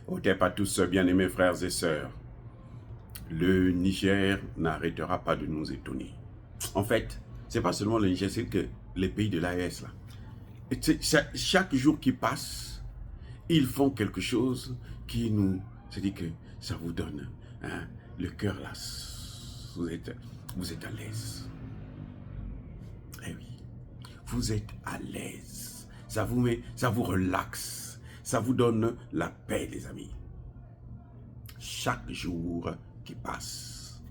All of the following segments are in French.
Otep à tous, bien-aimés frères et sœurs. Le Niger n'arrêtera pas de nous étonner. En fait, c'est pas seulement le Niger, c'est que les pays de l'AES, là. Chaque jour qui passe, ils font quelque chose qui nous... C'est-à-dire que ça vous donne le cœur là. Vous êtes à l'aise. Eh oui, vous êtes à l'aise. Ça vous relaxe. Ça vous donne la paix, les amis. Chaque jour qui passe.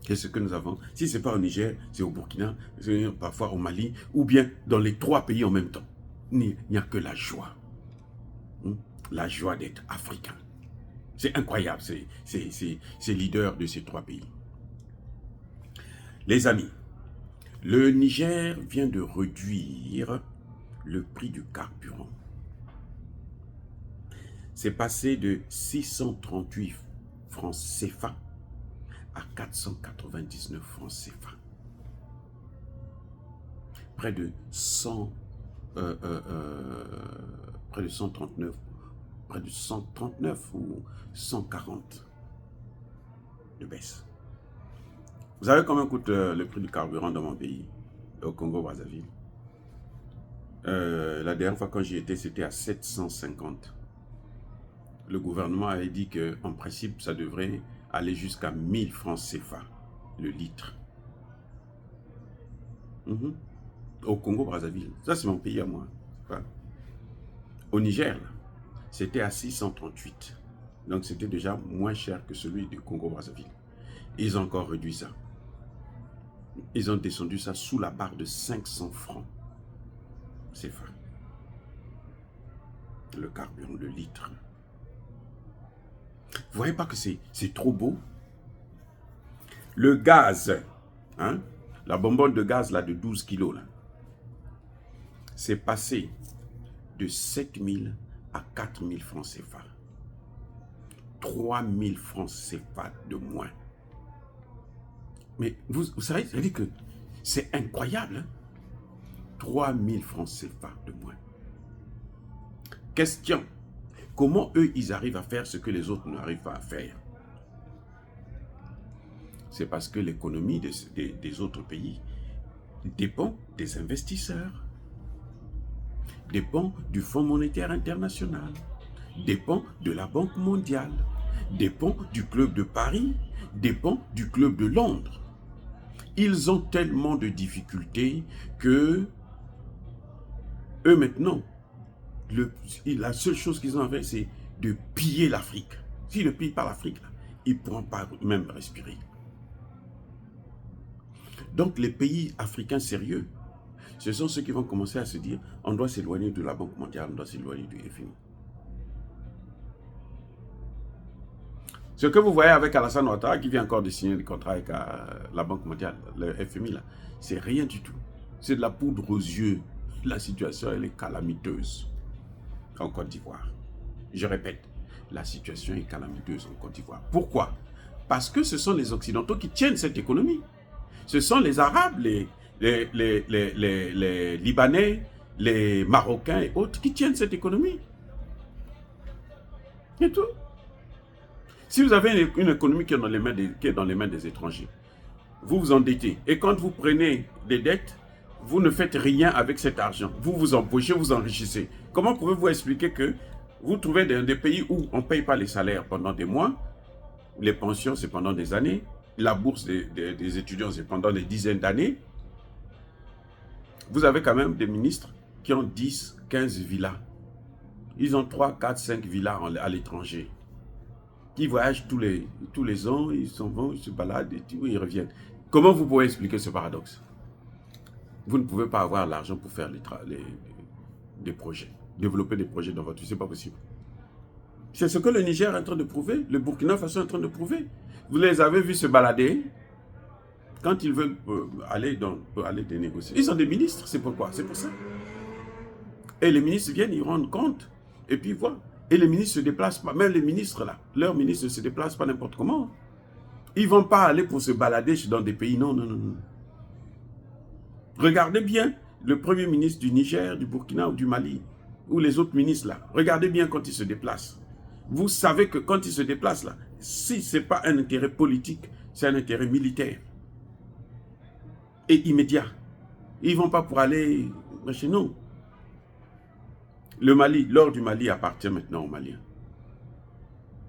Qu'est-ce que nous avons? Si ce n'est pas au Niger, c'est au Burkina, parfois au Mali, ou bien dans les trois pays en même temps. Il n'y a que la joie. La joie d'être africain. C'est incroyable, ces leaders de ces trois pays. Les amis, le Niger vient de réduire le prix du carburant. C'est passé de 638 francs CFA à 499 francs CFA. Près de 139 ou 140 de baisse. Vous savez combien coûte le prix du carburant dans mon pays, au Congo-Brazzaville? La dernière fois quand j'y étais, c'était à 750. Le gouvernement avait dit qu'en principe, ça devrait aller jusqu'à 1000 francs CFA, le litre. Au Congo-Brazzaville, ça c'est mon pays à moi. Au Niger, c'était à 638. Donc c'était déjà moins cher que celui du Congo-Brazzaville. Ils ont encore réduit ça. Ils ont descendu ça sous la barre de 500 francs CFA. Le carburant, le litre. Vous voyez pas que c'est trop beau? Le gaz, la bonbonne de gaz là, de 12 kilos, c'est passé de 7 000 à 4 000 francs CFA. 3 000 francs CFA de moins. Mais vous savez, ça veut dire que c'est incroyable. 3 000 francs CFA de moins. Question. Comment eux, ils arrivent à faire ce que les autres n'arrivent pas à faire? C'est parce que l'économie des autres pays dépend des investisseurs, dépend du Fonds monétaire international, dépend de la Banque mondiale, dépend du Club de Paris, dépend du Club de Londres. Ils ont tellement de difficultés que eux maintenant, la seule chose qu'ils ont à faire, c'est de piller l'Afrique. S'ils ne pillent pas l'Afrique, ils ne pourront pas même respirer. Donc les pays africains sérieux, ce sont ceux qui vont commencer à se dire on doit s'éloigner de la Banque mondiale, on doit s'éloigner du FMI. Ce que vous voyez avec Alassane Ouattara qui vient encore de signer le contrat avec la Banque mondiale, le FMI, c'est rien du tout. C'est de la poudre aux yeux. La situation, elle est calamiteuse en Côte d'Ivoire. Je répète, la situation est calamiteuse en Côte d'Ivoire. Pourquoi? Parce que ce sont les Occidentaux qui tiennent cette économie. Ce sont les Arabes, les Libanais, les Marocains et autres qui tiennent cette économie. Et tout. Si vous avez une économie qui est dans les mains des étrangers, vous vous endettez. Et quand vous prenez des dettes, vous ne faites rien avec cet argent. Vous vous empochez, vous enrichissez. Comment pouvez-vous expliquer que vous trouvez des pays où on ne paye pas les salaires pendant des mois, les pensions c'est pendant des années, la bourse des étudiants c'est pendant des dizaines d'années. Vous avez quand même des ministres qui ont 10, 15 villas. Ils ont 3, 4, 5 villas à l'étranger. Qui voyagent tous les ans, ils s'en vont, ils se baladent et ils reviennent. Comment vous pouvez expliquer ce paradoxe? Vous ne pouvez pas avoir l'argent pour faire des projets, développer des projets dans votre vie, ce n'est pas possible. C'est ce que le Niger est en train de prouver, le Burkina Faso est en train de prouver. Vous les avez vus se balader quand ils veulent aller négocier. Ils sont des ministres, c'est pourquoi? C'est pour ça. Et les ministres viennent, ils rendent compte, et puis voilà. Et les ministres ne se déplacent pas, même les ministres là, leurs ministres ne se déplacent pas n'importe comment. Ils ne vont pas aller pour se balader dans des pays, non, non, non, non. Regardez bien le premier ministre du Niger, du Burkina ou du Mali, ou les autres ministres là, regardez bien quand ils se déplacent. Vous savez que quand ils se déplacent là, si ce n'est pas un intérêt politique, c'est un intérêt militaire. Et immédiat. Ils ne vont pas pour aller chez nous. Le Mali, l'or du Mali appartient maintenant aux Maliens.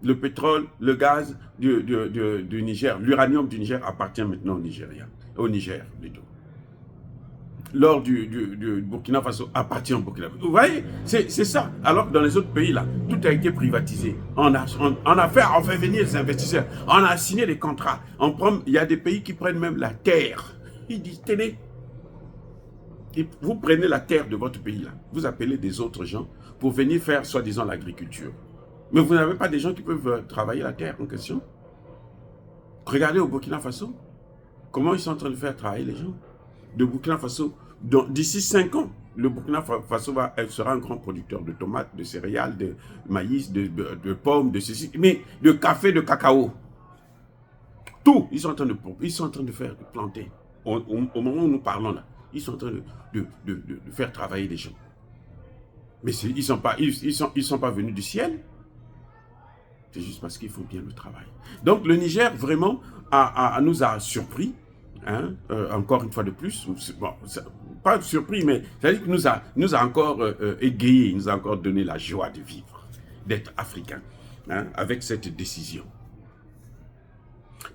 Le pétrole, le gaz du Niger, l'uranium du Niger appartient maintenant au Nigeria, au Niger plutôt. L'or du Burkina Faso appartient au Burkina Faso. Vous voyez, c'est ça. Alors que dans les autres pays là, tout a été privatisé. On fait venir les investisseurs. On a signé des contrats. Il y a des pays qui prennent même la terre. Ils disent, tenez, vous prenez la terre de votre pays là. Vous appelez des autres gens pour venir faire soi-disant l'agriculture. Mais vous n'avez pas des gens qui peuvent travailler la terre en question. Regardez au Burkina Faso. Comment ils sont en train de faire travailler les gens de Burkina Faso. D'ici 5 ans, le Burkina Faso sera un grand producteur de tomates, de céréales, de maïs, de pommes, de ceci, mais de café, de cacao. Tout, ils sont en train de faire planter. Au moment où nous parlons là, ils sont en train de faire travailler les gens. Mais ils ne sont pas venus du ciel. C'est juste parce qu'ils font bien le travail. Donc le Niger, vraiment, nous a surpris. Hein, encore une fois de plus. Bon, pas surpris, mais c'est-à-dire que nous a encore égayé, nous a encore donné la joie de vivre, d'être africain, hein, avec cette décision.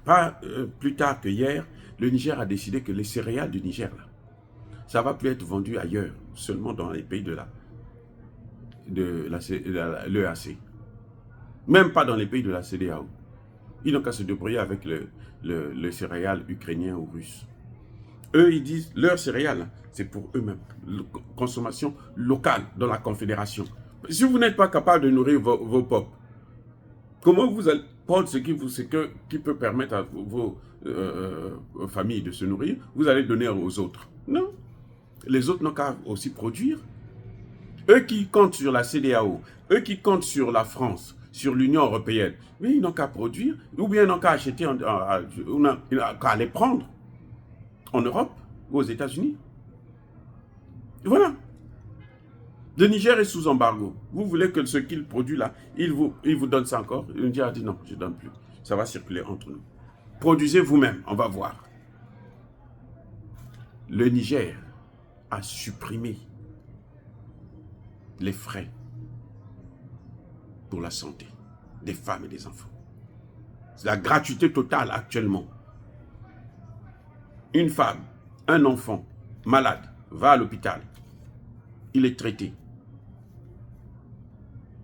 Pas plus tard que hier, le Niger a décidé que les céréales du Niger, là, ça ne va plus être vendu ailleurs, seulement dans les pays de l'EAC. Même pas dans les pays de la CEDEAO. Ils n'ont qu'à se débrouiller avec le céréales ukrainien ou russe. Eux, ils disent, leurs céréales, c'est pour eux-mêmes. Consommation locale dans la Confédération. Si vous n'êtes pas capable de nourrir vos peuples, comment vous allez prendre ce qui peut permettre à vos familles de se nourrir, vous allez donner aux autres? Non. Les autres n'ont qu'à aussi produire. Eux qui comptent sur la CEDEAO, eux qui comptent sur la France, sur l'Union européenne, mais ils n'ont qu'à produire, ou bien ils n'ont qu'à acheter, qu'à les prendre en Europe ou aux États-Unis. Voilà. Le Niger est sous embargo. Vous voulez que ce qu'il produit là, il vous donne ça encore? Le Niger a dit non, je ne donne plus. Ça va circuler entre nous. Produisez vous-même, on va voir. Le Niger a supprimé les frais pour la santé des femmes et des enfants. C'est la gratuité totale actuellement. Une femme, un enfant malade va à l'hôpital, il est traité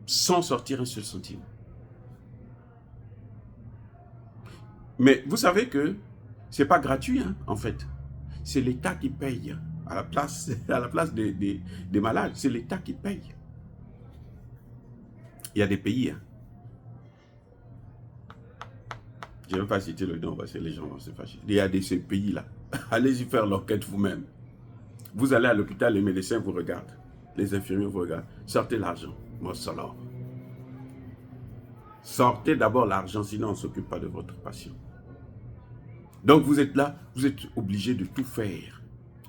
sans sortir un seul centime. Mais vous savez que ce n'est pas gratuit, hein, en fait. C'est l'État qui paye à la place des malades. C'est l'État qui paye. Il y a des pays, hein. Je ne vais pas citer le nom parce que les gens vont se fâcher. Il y a ces pays-là. Allez-y faire l'enquête vous-même. Vous allez à l'hôpital, les médecins vous regardent. Les infirmiers vous regardent. Sortez l'argent. Moi, alors. Sortez d'abord l'argent, sinon on ne s'occupe pas de votre patient. Donc vous êtes là, vous êtes obligé de tout faire.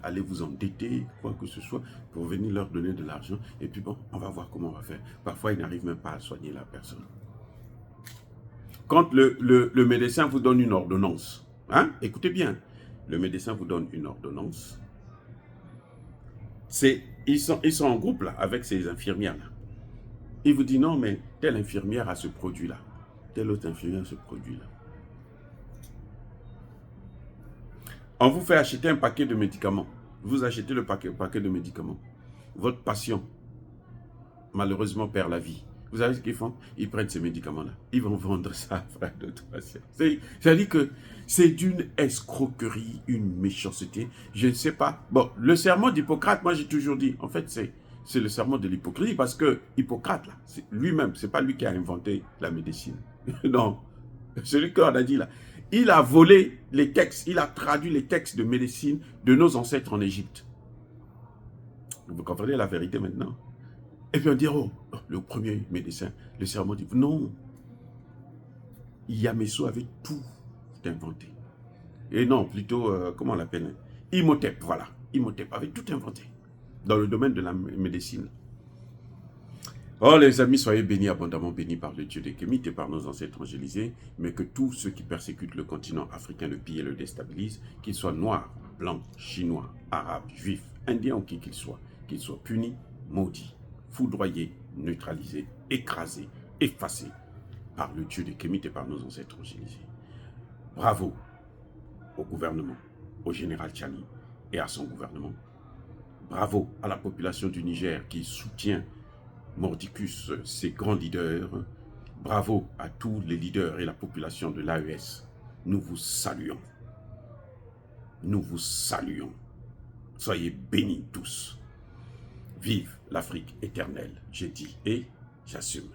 Allez vous endetter, quoi que ce soit, pour venir leur donner de l'argent. Et puis bon, on va voir comment on va faire. Parfois, ils n'arrivent même pas à soigner la personne. Quand le médecin vous donne une ordonnance, hein, écoutez bien, le médecin vous donne une ordonnance, ils sont en groupe là, avec ces infirmières-là. Il vous dit non, mais telle infirmière a ce produit-là, telle autre infirmière a ce produit-là. On vous fait acheter un paquet de médicaments. Vous achetez le paquet de médicaments. Votre patient, malheureusement, perd la vie. Vous savez ce qu'ils font? Ils prennent ces médicaments-là. Ils vont vendre ça à d'autres patients. C'est-à-dire que c'est d'une escroquerie, une méchanceté. Je ne sais pas. Bon, le serment d'Hippocrate, moi j'ai toujours dit, en fait, c'est le serment de l'hypocrisie parce que Hippocrate, là, lui-même, ce n'est pas lui qui a inventé la médecine. Non, celui qu'on a dit là. Il a volé les textes, il a traduit les textes de médecine de nos ancêtres en Égypte. Vous comprenez la vérité maintenant? Et puis on dit, oh, le premier médecin, le serment dit, non. Yamesso avait tout inventé. Et non, plutôt, comment on l'appelle? Imhotep, voilà. Imhotep avait tout inventé dans le domaine de la médecine. Oh les amis, soyez bénis, abondamment bénis par le Dieu des Kémites et par nos ancêtres angélisés, mais que tous ceux qui persécutent le continent africain le pillent et le déstabilisent, qu'ils soient noirs, blancs, chinois, arabes, juifs, indiens ou qui qu'ils soient punis, maudits, foudroyés, neutralisés, écrasés, effacés par le Dieu des Kémites et par nos ancêtres angélisés. Bravo au gouvernement, au général Tchani et à son gouvernement. Bravo à la population du Niger qui soutient Mordicus, ses grands leaders. Bravo à tous les leaders et la population de l'AES. Nous vous saluons. Nous vous saluons. Soyez bénis tous. Vive l'Afrique éternelle, j'ai dit et j'assume.